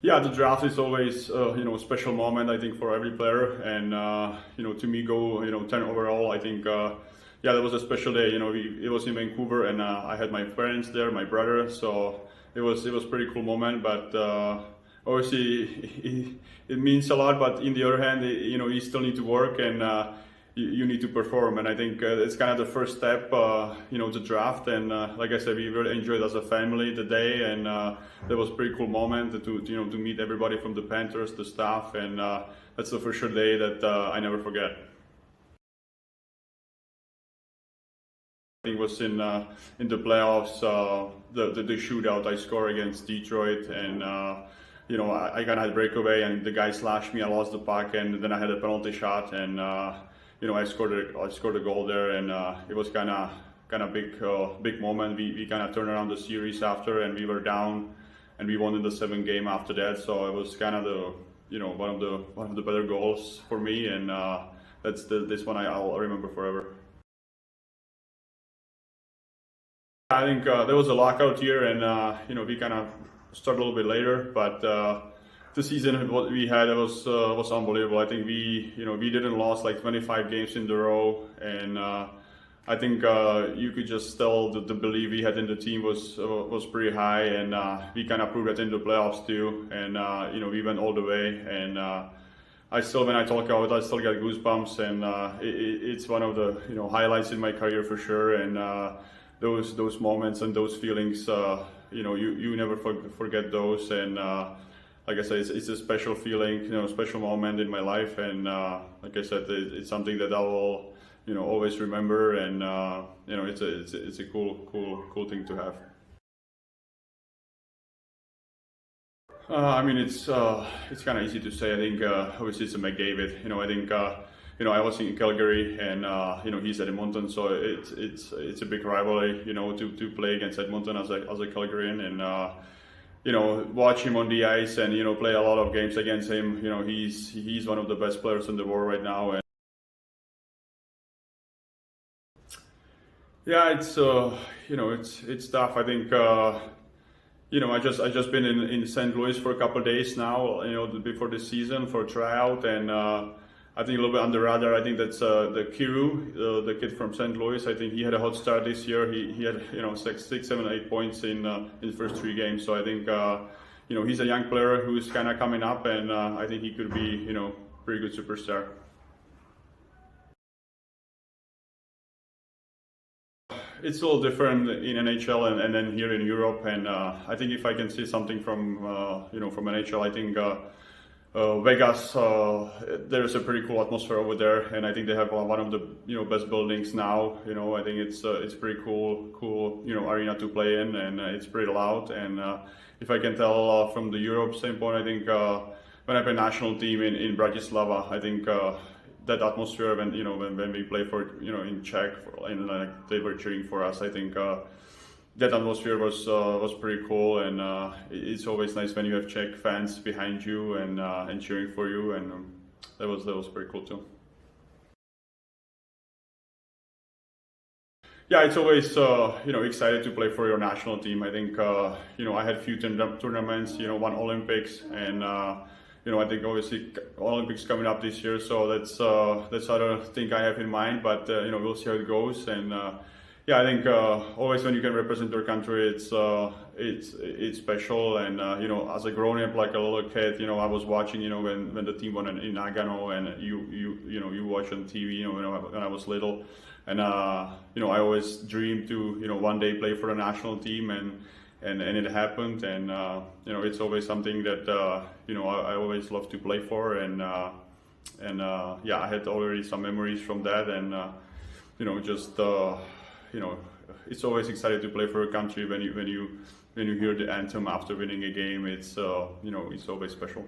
Yeah, the draft is always a special moment, I think, for every player, and to me, go 10 overall. I think yeah, that was a special day. It was in Vancouver, and I had my parents there, my brother, so it was a pretty cool moment. But obviously, it means a lot. But in the other hand, you still need to work, and you need to perform. And I think it's kind of the first step, the draft. And like I said, we really enjoyed as a family the day, and that was a pretty cool moment to meet everybody from the Panthers, the staff, and that's the for sure day that I never forget. I think it was in the playoffs, the shootout I scored against Detroit, and I kind of had breakaway, and the guy slashed me. I lost the puck, and then I had a penalty shot, and I scored a goal there, and it was kind of big moment. We kind of turned around the series after, and we were down, and we won in the 7th game after that. So it was kind of the one of the better goals for me, and that's this one I'll remember forever. I think there was a lockout year, and we kind of started a little bit later, but the season what we had was unbelievable. I think we didn't lose like 25 games in a row, and I think you could just tell that the belief we had in the team was pretty high, and we kind of proved that in the playoffs too, and we went all the way, and when I talk about it, I still get goosebumps, and it's one of the highlights in my career for sure, and those moments and those feelings, you never forget those, and like I said, it's a special feeling, special moment in my life, and like I said, it's something that I will always remember, and it's a cool thing to have. I mean, it's kind of easy to say. I think obviously it's a McDavid. I think I was in Calgary, and he's at Edmonton, so it's a big rivalry. To play against Edmonton as a Calgarian, and watch him on the ice, and play a lot of games against him. He's one of the best players in the world right now, and yeah, it's tough. I think I just been in St. Louis for a couple of days now. Before the season for tryout, and I think a little bit under the radar. I think that's the Kiru, the kid from St. Louis. I think he had a hot start this year. He had 6, 7, 8 points in the first 3 games. So I think he's a young player who's kind of coming up, and I think he could be pretty good superstar. It's a little different in NHL and then here in Europe, and I think if I can see something from from NHL, I think Vegas, there's a pretty cool atmosphere over there, and I think they have one of the best buildings now. I think it's pretty cool arena to play in, and it's pretty loud. And if I can tell from the Europe standpoint, I think when I play national team in Bratislava, I think that atmosphere when when we play for in Czech, and they were cheering for us. I think that atmosphere was pretty cool, and it's always nice when you have Czech fans behind you and cheering for you, and that was pretty cool too. Yeah, it's always excited to play for your national team. I think I had a few tournaments, one Olympics, and I think obviously Olympics coming up this year, so that's other thing I have in mind. But we'll see how it goes, and yeah, I think always when you can represent your country, it's special. And as a grown up, like a little kid, I was watching, when the team won in Nagano, and you watch on TV, when I was little, and I always dreamed to one day play for the national team, and it happened, and it's always something that I always love to play for, and yeah, I had already some memories from that, and it's always exciting to play for a country when you hear the anthem after winning a game. It's it's always special.